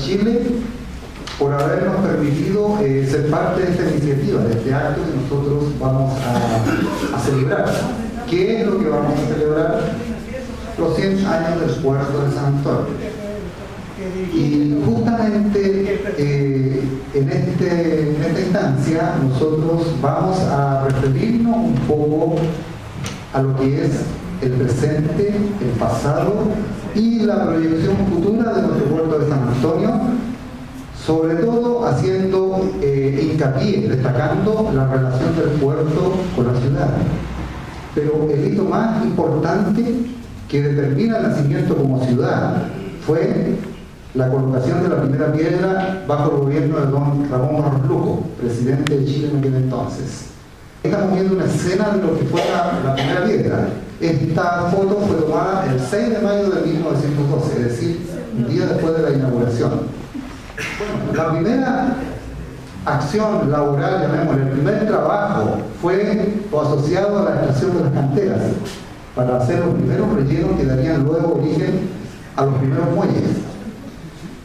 Chile por habernos permitido ser parte de esta iniciativa, de este acto que nosotros vamos a celebrar. ¿Qué es lo que vamos a celebrar? Los 100 años del puerto de San Antonio. Y justamente en esta instancia nosotros vamos a referirnos un poco a lo que es el presente, el pasado y la proyección futura de nuestro puerto de San Antonio, sobre todo haciendo hincapié, destacando la relación del puerto con la ciudad. Pero el hito más importante que determina el nacimiento como ciudad fue la colocación de la primera piedra bajo el gobierno de don Ramón Barros Luco, presidente de Chile en aquel entonces. Estamos viendo una escena de lo que fue la primera piedra. Esta foto fue tomada el 6 de mayo de 1912, es decir, un día después de la inauguración. Bueno, la primera acción laboral, llamémosle, el primer trabajo fue asociado a la extracción de las canteras para hacer los primeros rellenos que darían luego origen a los primeros muelles.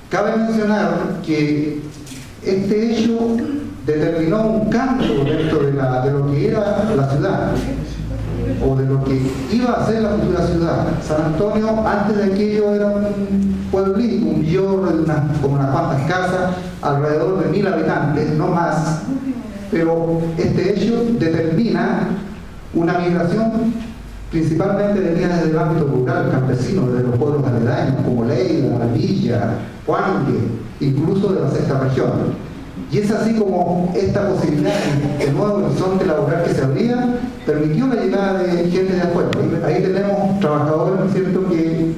Cabe mencionar que este hecho determinó un cambio dentro de lo que era la ciudad, o de lo que iba a ser la futura ciudad. San Antonio, antes de aquello, era un pueblito, un villorro de como unas cuantas casas, alrededor de 1000 habitantes, no más. Pero este hecho determina una migración principalmente venía desde el ámbito rural, campesino, desde los pueblos aledaños, como Leida, Villa, Huangue, incluso de la sexta región. Y es así como esta posibilidad de nuevo horizonte laboral que se abría, permitió la llegada de gente de afuera. Ahí tenemos trabajadores, ¿no es cierto?, que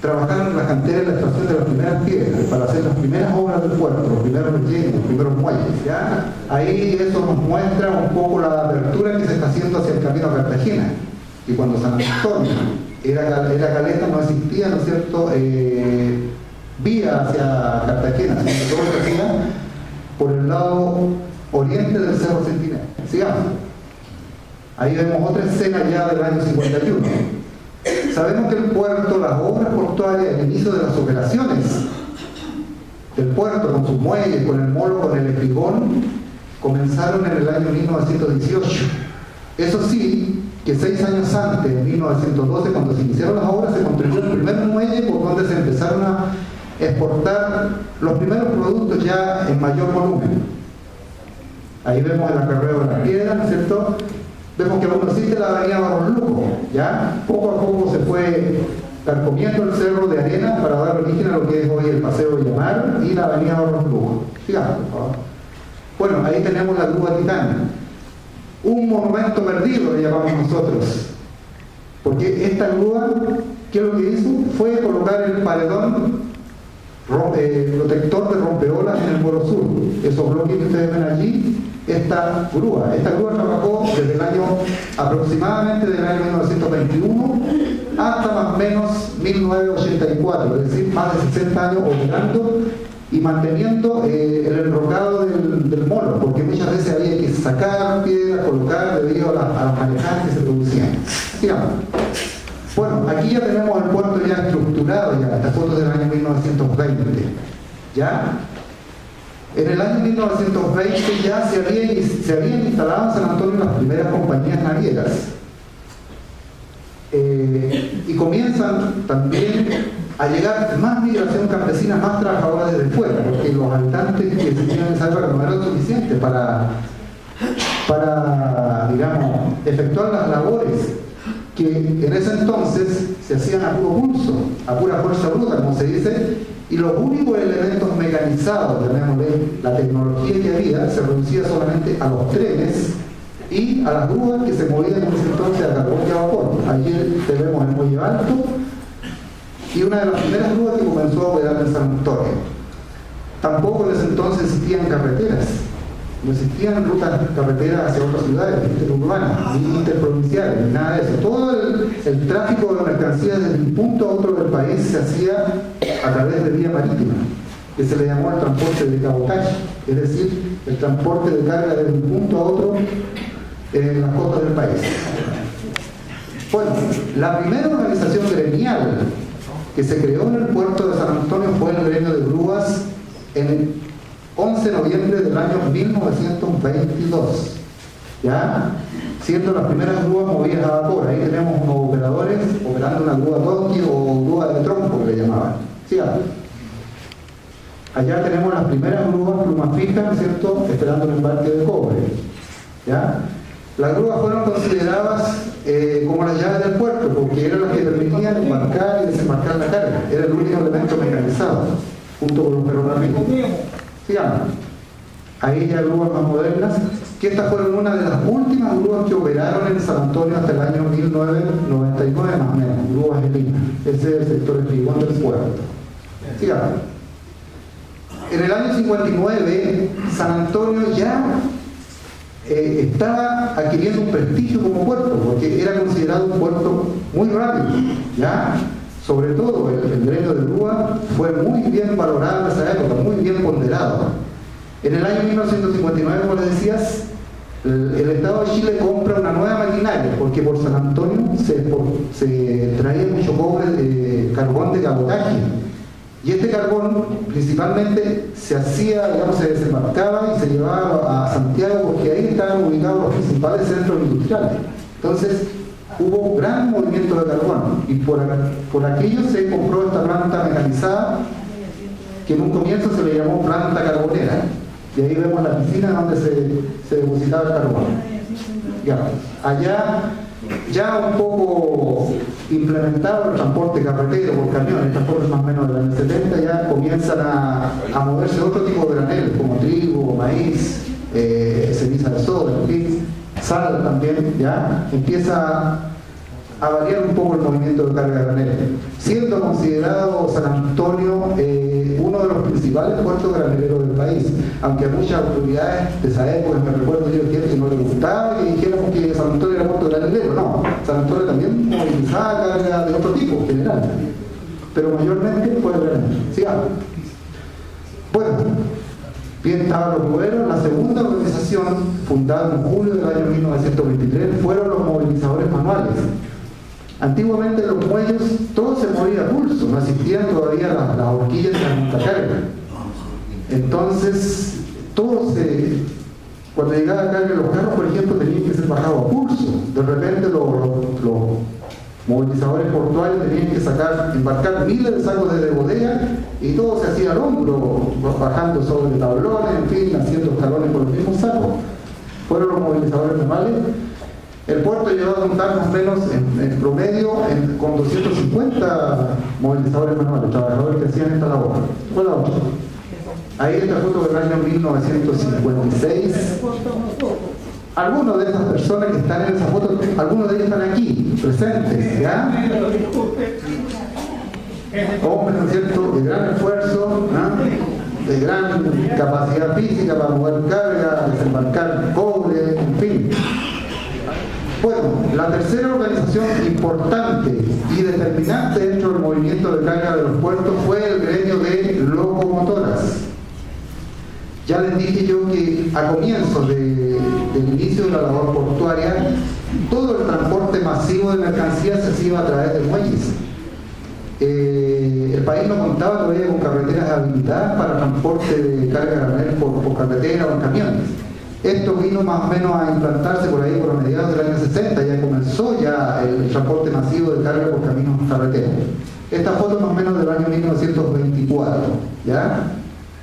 trabajaron en las canteras de la extracción de las primeras piedras, para hacer las primeras obras del puerto, los primeros rellenos, los primeros muelles. ¿Ya? Ahí eso nos muestra un poco la apertura que se está haciendo hacia el camino a Cartagena. Y cuando San Antonio era caleta, no existía, ¿no es cierto?, vía hacia Cartagena, sino que todo se hacía por el lado oriente del Cerro Centinela. Sigamos. Ahí vemos otra escena ya del año 51. Sabemos que el puerto, las obras portuarias, el inicio de las operaciones del puerto con sus muelles, con el molo, con el espigón, comenzaron en el año 1918. Eso sí, que 6 años antes, en 1912, cuando se iniciaron las obras, se construyó el primer muelle por donde se empezaron a exportar los primeros productos ya en mayor volumen. Ahí vemos el acarreo de la piedra, ¿no es cierto? Vemos que aún existe la avenida Barros Luco, ¿ya? Poco a poco se fue carcomiendo el cerro de arena para dar origen a lo que es hoy el Paseo de Llamar y la avenida Barros Luco. Sigamos, por favor. Bueno, ahí tenemos la grúa Titán. Un monumento perdido, le llamamos nosotros. Porque esta grúa, ¿qué es lo que hizo? Fue colocar el paredón protector de rompeolas en el Molo Sur. Esos bloques que ustedes ven allí, esta grúa trabajó desde el año aproximadamente del año 1921 hasta más o menos 1984, es decir, más de 60 años operando y manteniendo el enrocado del molo, porque muchas veces había que sacar piedras, colocar debido a las marejadas que se producían. Sigamos. Bueno, aquí ya tenemos el puerto ya estructurado, ya esta foto del año 1920. ¿Ya? En el año 1920 ya se habían instalado en San Antonio las primeras compañías navieras. Y comienzan también a llegar más migración campesina, más trabajadores desde fuera, porque los habitantes que existían en esa época no eran suficientes para digamos, efectuar las labores que en ese entonces se hacían a puro pulso, a pura fuerza bruta, como se dice, y los únicos elementos mecanizados, llamémosle, la tecnología que había, se reducía solamente a los trenes y a las grúas que se movían en ese entonces a carbón y a vapor. Allí tenemos el muelle alto y una de las primeras grúas que comenzó a operar en San Antonio. Tampoco en ese entonces existían carreteras, no existían rutas carreteras hacia otras ciudades, interurbanas, ni interprovinciales, ni nada de eso. Todo el tráfico de mercancías desde un punto a otro del país se hacía a través de vía marítima, que se le llamó el transporte de cabotaje, es decir, el transporte de carga de un punto a otro en las costas del país. Bueno, la primera organización gremial que se creó en el puerto de San Antonio fue el gremio de grúas en 11 de noviembre del año 1922, ¿ya? Siendo las primeras grúas movidas a vapor. Ahí tenemos unos operadores operando una grúa donkey o grúa de tronco que le llamaban. ¿Sí? Allá tenemos las primeras grúas plumas fijas, ¿no es cierto?, esperando el embarque de cobre, ¿ya? Las grúas fueron consideradas como las llaves del puerto, porque eran las que permitían embarcar y desembarcar la carga. Era el único elemento mecanizado, junto con los ferrocarriles. Sigamos. Ahí ya grúas más modernas, que estas fueron una de las últimas grúas que operaron en San Antonio hasta el año 1999 más o menos, grúas de línea. Ese es el sector espigón del puerto. Sigamos. En el año 59, San Antonio ya estaba adquiriendo un prestigio como puerto, porque era considerado un puerto muy rápido, ¿ya? Sobre todo el gremio de grúa fue muy bien valorado en esa época, muy bien ponderado. En el año 1959, como les decías, el Estado de Chile compra una nueva maquinaria, porque por San Antonio se traía mucho cobre, carbón de cabotaje. Y este carbón principalmente se hacía, digamos, se desembarcaba y se llevaba a Santiago, porque ahí estaban ubicados los principales centros industriales. Entonces hubo un gran movimiento de carbón y por aquello se compró esta planta mecanizada que en un comienzo se le llamó planta carbonera, y ahí vemos la piscina donde se depositaba el carbón. Ya, allá ya un poco implementado el transporte carretero por camiones, el transporte más o menos del año 70, ya comienzan a moverse otro tipo de graneles, como trigo, maíz, ceniza de soda, en fin, sal también, ya empieza a variar un poco el movimiento de carga de graneles, siendo considerado San Antonio uno de los principales puertos graneleros del país, aunque a muchas autoridades de esa época, me recuerdo yo que no les gustaba que dijéramos que San Antonio era puerto granelero. No, San Antonio también movilizaba carga de otro tipo, en general, pero mayormente fue granelero. Sigamos. Bueno, bien, estaban los boderos. La segunda organización, fundada en julio del año 1923, fueron los movilizadores manuales. Antiguamente en los muelles todo se movía a pulso, no existían todavía las horquillas de la montacarga. Entonces, cuando llegaba carga, los carros, por ejemplo, tenían que ser bajados a pulso. De repente los movilizadores portuarios tenían que embarcar miles de sacos de bodega y todo se hacía al hombro, bajando sobre tablones, en fin, haciendo escalones con los mismos sacos. Fueron los movilizadores normales. El puerto llegó a contar más o menos en promedio con 250 movilizadores manuales, trabajadores que hacían esta labor. Fue la otra. Ahí esta foto del año 1956. Algunos de esas personas que están en esa foto, algunos de ellos están aquí, presentes, ¿ya? Hombres, ¿no es cierto?, de gran esfuerzo, ¿no?, de gran capacidad física para mover carga, desembarcar cobre, en fin. Bueno, la tercera organización importante y determinante dentro del movimiento de carga de los puertos fue el gremio de locomotoras. Ya les dije yo que a comienzos del inicio de la labor portuaria, todo el transporte masivo de mercancías se hacía a través de muelles. El país no contaba todavía con carreteras habilitadas para transporte de carga granel por carretera o en camiones. Esto vino más o menos a implantarse por ahí por mediados del año 60, ya comenzó el transporte masivo de carga por caminos carreteros. Esta foto más o menos del año 1924, ¿ya?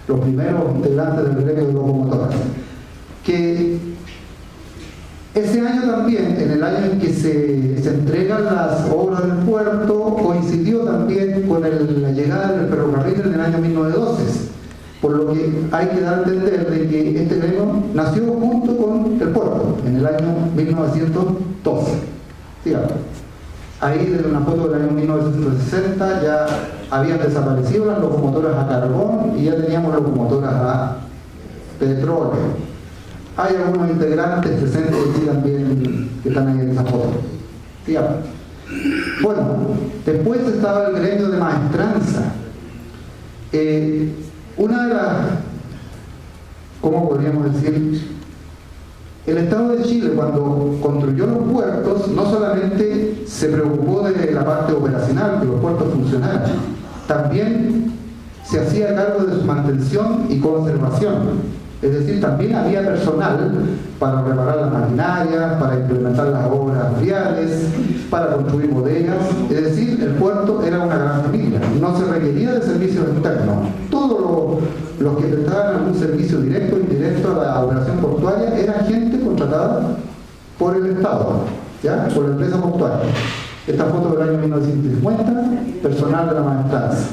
Los primeros integrantes del gremio de locomotoras. Que ese año también, en el año en que se entregan las obras del puerto, coincidió también con la llegada del ferrocarril en el año 1912. Por lo que hay que dar a entender de que este gremio nació junto con el puerto en el año 1912. Fíjate. Ahí desde una foto del año 1960 ya habían desaparecido las locomotoras a carbón y ya teníamos locomotoras a petróleo. Hay algunos integrantes presentes aquí también que están ahí en esa foto. Fíjate. Bueno, después estaba el gremio de maestranza. Una de las, ¿cómo podríamos decir? El Estado de Chile, cuando construyó los puertos, no solamente se preocupó de la parte operacional, que los puertos funcionaran, también se hacía cargo de su mantención y conservación. Es decir, también había personal para reparar las maquinarias, para implementar las obras viales, para construir bodegas. Es decir, el puerto era una gran familia. No se requería de servicios externos. Todos los que prestaban algún servicio directo o indirecto a la operación portuaria eran gente contratada por el Estado, ¿ya? Por la empresa portuaria. Esta foto del año 1950, personal de la maestranza,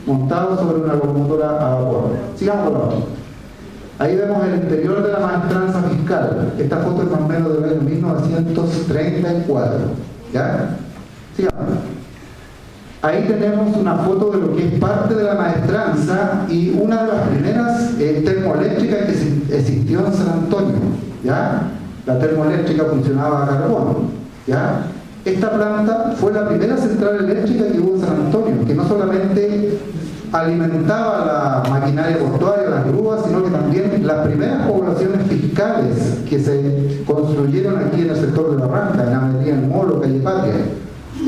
montado sobre una locomotora a vapor. Sigamos con la otra. Ahí vemos el interior de la maestranza fiscal. Esta foto es más o menos del año 1934. ¿Ya? Sigamos. Ahí tenemos una foto de lo que es parte de la maestranza y una de las primeras termoeléctricas que existió en San Antonio. ¿Ya? La termoeléctrica funcionaba a carbón. ¿Ya? Esta planta fue la primera central eléctrica que hubo en San Antonio, que no solamente alimentaba la maquinaria portuaria, las grúas, sino que también las primeras poblaciones fiscales que se construyeron aquí en el sector de Barranca, en Avenida El Molo, Calle Patria.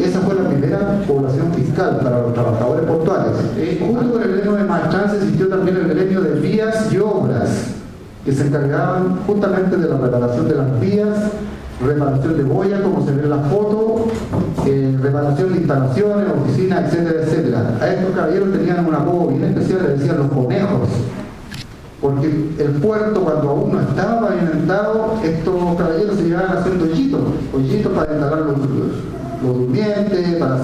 Esa fue la primera población fiscal para los trabajadores portuarios. Junto con el gremio de maestranza existió también el gremio de vías y obras, que se encargaban justamente de la reparación de las vías, reparación de boyas, como se ve en la foto, reparación de instalaciones, oficinas, etcétera, etcétera. A estos caballeros tenían un apodo bien especial, le decían los conejos, porque el puerto, cuando aún no estaba pavimentado, estos caballeros se llevaban haciendo hoyitos para instalar los durmientes, para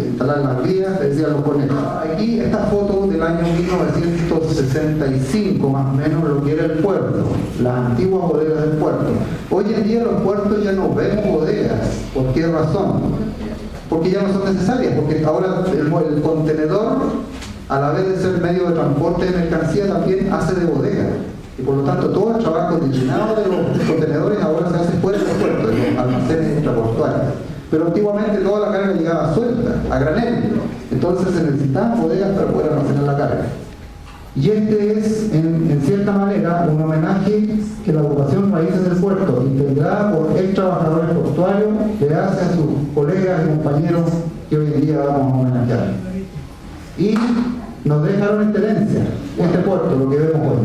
instalar las vías, le decían los conejos. Aquí esta foto del año 1965, más o menos, lo que era el puerto, las antiguas bodegas del puerto. Hoy en día los puertos ya no vemos bodegas. ¿Por qué razón? Porque ya no son necesarias, porque ahora el contenedor, a la vez de ser medio de transporte de mercancía, también hace de bodega. Y por lo tanto todo el trabajo destinado de los contenedores ahora se hace fuera del puerto, de los almacenes extraportuarios. Pero antiguamente toda la carga llegaba suelta, a granel. Entonces se necesitaban bodegas para poder almacenar la carga. Y este es, en cierta manera, un homenaje que la agrupación Raíces del Puerto, integrada por ex trabajadores portuarios, le hace a sus colegas y compañeros que hoy en día vamos a homenajear. Y nos dejaron esta herencia, este puerto, lo que vemos hoy.